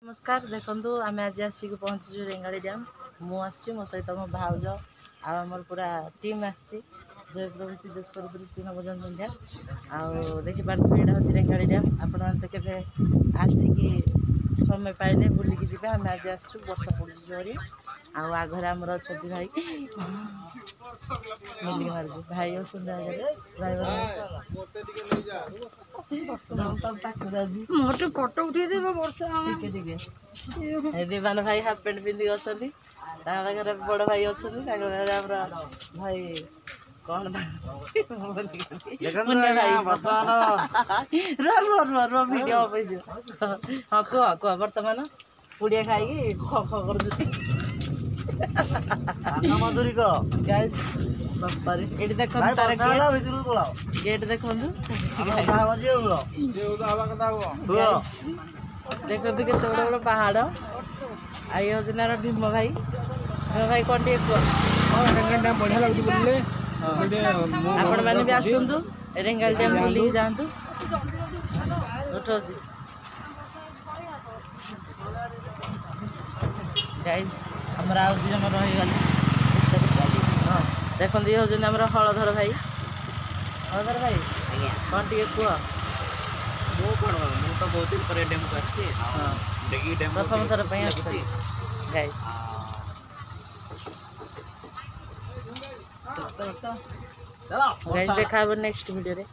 नमस्कार देखो आम आज आसिक पहुँचु रेंगाड़ी डैम मु आसी मो सहित मो भाउज आमर पूरा टीम आसी जय प्रभु सिद्धेश्वर तृतीय भजन संध्या आउ देखिपारे यहाँ हूँ रेंगाड़ी डैम आपण तो के आसिक समय पाइले बुलिकी जी आम आज आसू बर्षा पड़ू जोरी आगरे आमर अच्छा भाई मिलिक मार्जी भाई मोटे फोटो उठे दे वर्षा दीवान भाई हाफ पैंट पिंधि अच्छा बड़ भाई अच्छा भाई कौन वीडियो हाँ कह कह बर्तमान पुड़िया खाई ख ख कर देखो तार गेट देखो देखो केते बड़ बड़ पहाड़ आई हूँ भीम भाई कौन टे बढ़िया लगे आपण मैंने भी आसतु रेंगाड़ी डैम बुलिक जातु उठा गाइज आमर आउ दी जन रहीगले देखो ये हूँ आम हलधर भाई कौन टे कह तो बहुत दिन पर डैम को प्रथम थर गाइज देखा नेक्स्ट वीडियो रे।